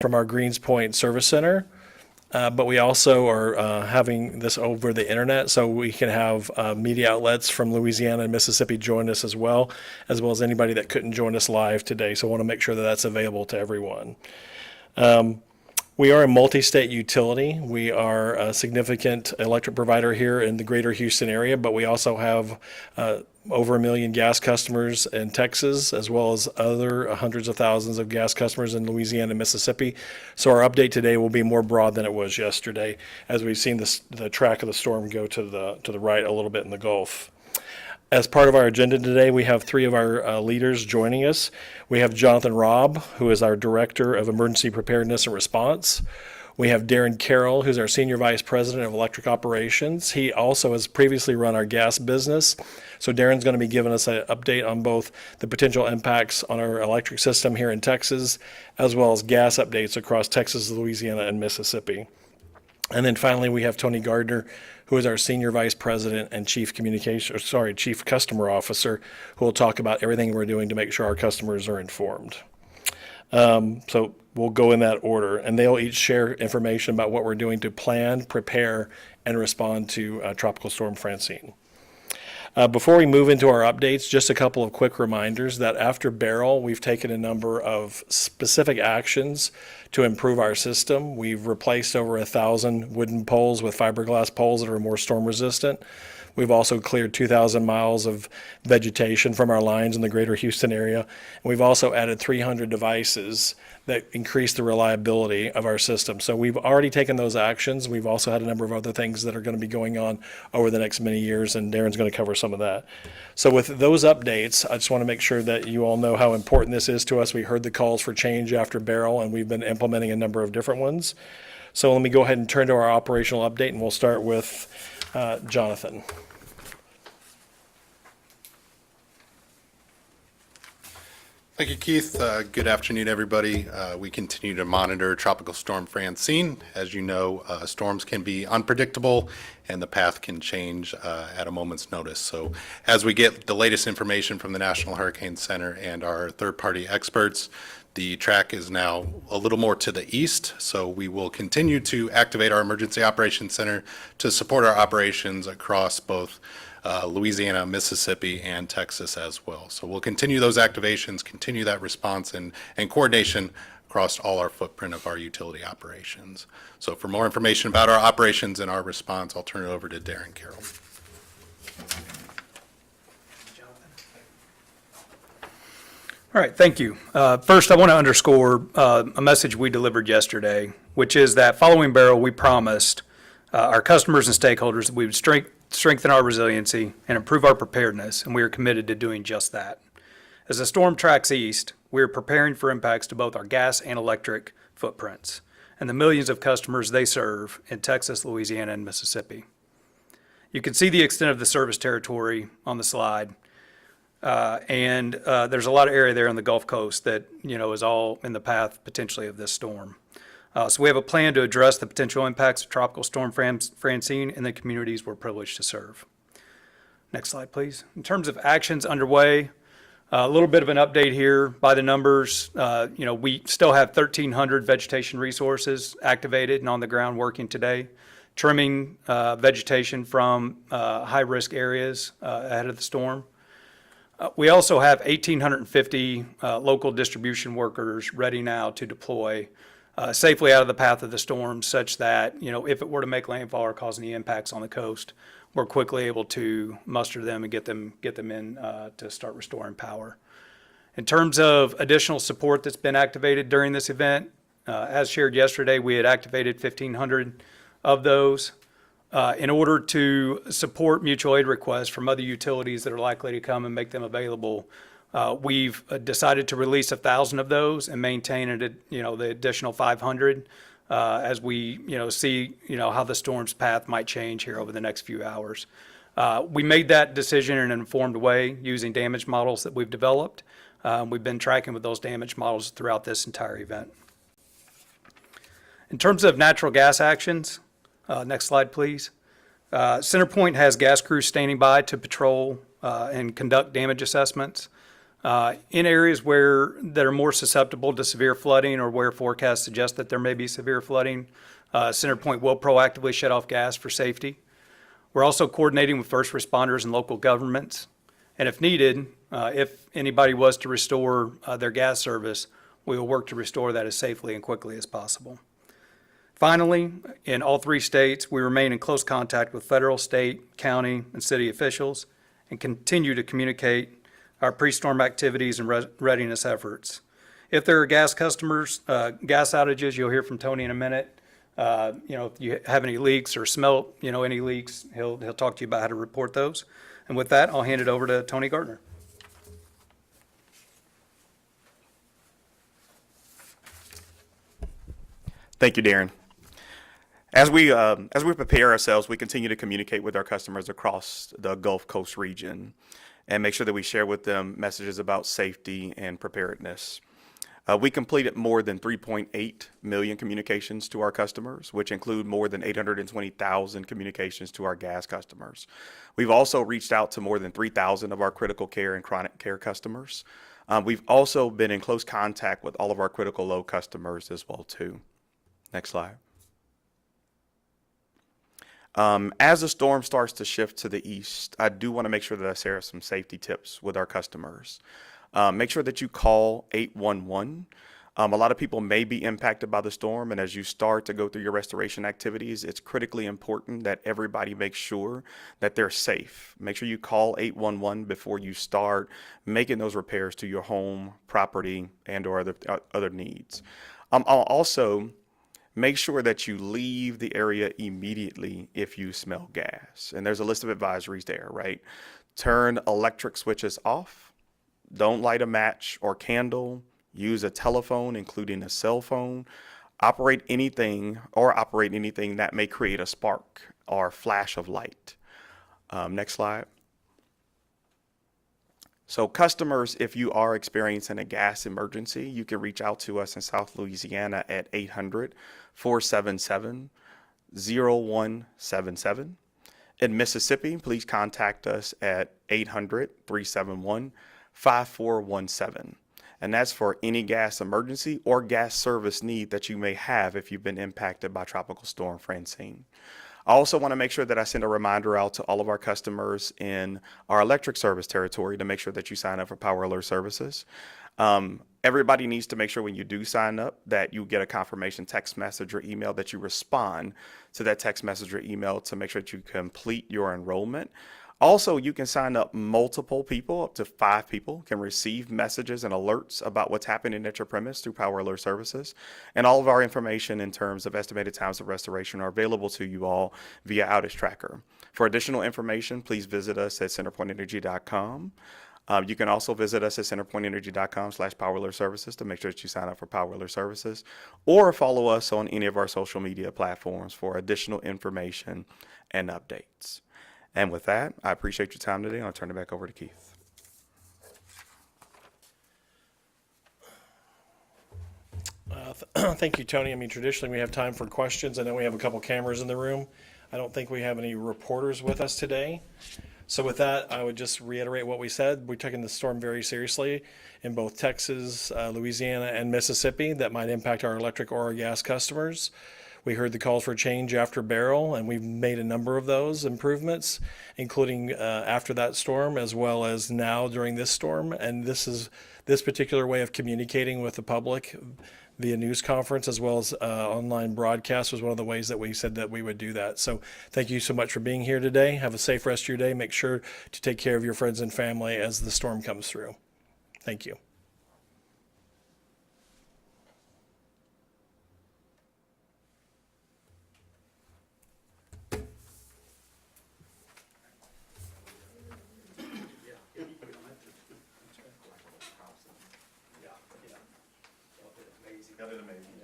from our Greens Point Service Center. But we also are having this over the internet, so we can have media outlets from Louisiana and Mississippi join us as well as anybody that couldn't join us live today. So I want to make sure that that's available to everyone. We are a multi-state utility. We are a significant electric provider here in the greater Houston area, but we also have over 1 million gas customers in Texas, as well as other hundreds of thousands of gas customers in Louisiana and Mississippi. So our update today will be more broad than it was yesterday, as we've seen the track of the storm go to the right a little bit in the Gulf. As part of our agenda today, we have 3 of our leaders joining us. We have Jonathan Robb, who is our Director of Emergency Preparedness and Response. We have Darren Carroll, who's our Senior Vice President of Electric Operations. He also has previously run our gas business. So Darren's going to be giving us an update on both the potential impacts on our electric system here in Texas, as well as gas updates across Texas, Louisiana, and Mississippi. And then finally, we have Tony Gardner, who is our Senior Vice President and Chief Customer Officer, who will talk about everything we're doing to make sure our customers are informed. So we'll go in that order, and they'll each share information about what we're doing to plan, prepare, and respond to Tropical Storm Francine. Before we move into our updates, just a couple of quick reminders that after Beryl, we've taken a number of specific actions to improve our system. We've replaced over 1,000 wooden poles with fiberglass poles that are more storm resistant. We've also cleared 2,000 miles of vegetation from our lines in the greater Houston area. And we've also added 300 devices that increase the reliability of our system. So we've already taken those actions. We've also had a number of other things that are going to be going on over the next many years, and Darren's going to cover some of that. So with those updates, I just want to make sure that you all know how important this is to us. We heard the calls for change after Beryl, and we've been implementing a number of different ones. So let me go ahead and turn to our operational update, and we'll start with Jonathan. Thank you, Keith. Good afternoon, everybody. We continue to monitor Tropical Storm Francine. As you know, storms can be unpredictable and the path can change at a moment's notice. So as we get the latest information from the National Hurricane Center and our third-party experts, the track is now a little more to the east, so we will continue to activate our Emergency Operations Center to support our operations across both Louisiana, Mississippi, and Texas as well. So we'll continue those activations, continue that response and coordination across all our footprint of our utility operations. So for more information about our operations and our response, I'll turn it over to Darren Carroll. All right, thank you. First, I want to underscore a message we delivered yesterday, which is that following Beryl, we promised our customers and stakeholders that we would strengthen our resiliency and improve our preparedness, and we are committed to doing just that. As the storm tracks east, we are preparing for impacts to both our gas and electric footprints and the millions of customers they serve in Texas, Louisiana, and Mississippi. You can see the extent of the service territory on the slide. And there's a lot of area there on the Gulf Coast that, is all in the path potentially of this storm. So we have a plan to address the potential impacts of Tropical Storm Francine in the communities we're privileged to serve. Next slide, please. In terms of actions underway, a little bit of an update here by the numbers. We still have 1,300 vegetation resources activated and on the ground working today, trimming vegetation from high-risk areas ahead of the storm. We also have 1,850 local distribution workers ready now to deploy safely out of the path of the storm, such that, if it were to make landfall or cause any impacts on the coast, we're quickly able to muster them and get them in to start restoring power. In terms of additional support that's been activated during this event, as shared yesterday, we had activated 1,500 of those. In order to support mutual aid requests from other utilities that are likely to come and make them available, we've decided to release 1,000 of those and maintain the additional 500 as we see how the storm's path might change here over the next few hours. We made that decision in an informed way using damage models that we've developed. We've been tracking with those damage models throughout this entire event. In terms of natural gas actions, next slide, please. CenterPoint has gas crews standing by to patrol and conduct damage assessments. In areas that are more susceptible to severe flooding or where forecasts suggest that there may be severe flooding, CenterPoint will proactively shut off gas for safety. We're also coordinating with first responders and local governments. And if needed, if anybody was to restore their gas service, we will work to restore that as safely and quickly as possible. Finally, in all 3 states, we remain in close contact with federal, state, county, and city officials and continue to communicate our pre-storm activities and readiness efforts. If there are gas outages, you'll hear from Tony in a minute. If you have any leaks or smell, any leaks, he'll talk to you about how to report those. And with that, I'll hand it over to Tony Gardner. Thank you, Darren. As we prepare ourselves, we continue to communicate with our customers across the Gulf Coast region and make sure that we share with them messages about safety and preparedness. We completed more than 3.8 million communications to our customers, which include more than 820,000 communications to our gas customers. We've also reached out to more than 3,000 of our critical care and chronic care customers. We've also been in close contact with all of our critical load customers as well, too. Next slide. As the storm starts to shift to the east, I do want to make sure that I share some safety tips with our customers. Make sure that you call 811. A lot of people may be impacted by the storm, and as you start to go through your restoration activities, it's critically important that everybody makes sure that they're safe. Make sure you call 811 before you start making those repairs to your home, property, and or other needs. I'll also make sure that you leave the area immediately if you smell gas. And there's a list of advisories there, right? Turn electric switches off. Don't light a match or candle. Use a telephone, including a cell phone. Operate anything that may create a spark or flash of light. Next slide. So customers, if you are experiencing a gas emergency, you can reach out to us in South Louisiana at 800-477-0177. In Mississippi, please contact us at 800-371-5417. And that's for any gas emergency or gas service need that you may have if you've been impacted by Tropical Storm Francine. I also want to make sure that I send a reminder out to all of our customers in our electric service territory to make sure that you sign up for Power Alert Services. Everybody needs to make sure when you do sign up that you get a confirmation text message or email, that you respond to that text message or email to make sure that you complete your enrollment. Also, you can sign up multiple people, up to 5 people, can receive messages and alerts about what's happening at your premise through Power Alert Services. And all of our information in terms of estimated times of restoration are available to you all via Outage Tracker. For additional information, please visit us at CenterPointEnergy.com. You can also visit us at CenterPointEnergy.com/Power Alert Services to make sure that you sign up for Power Alert Services, or follow us on any of our social media platforms for additional information and updates. And with that, I appreciate your time today. I'll turn it back over to Keith. Thank you, Tony. I mean, traditionally we have time for questions. I know we have a couple cameras in the room. I don't think we have any reporters with us today. So with that, I would just reiterate what we said. We're taking the storm very seriously in both Texas, Louisiana, and Mississippi that might impact our electric or our gas customers. We heard the calls for change after Beryl, and we've made a number of those improvements, including after that storm, as well as now during this storm. And this particular way of communicating with the public via news conference, as well as online broadcast, was one of the ways that we said that we would do that. So thank you so much for being here today. Have a safe rest of your day. Make sure to take care of your friends and family as the storm comes through. Thank you. That is amazing.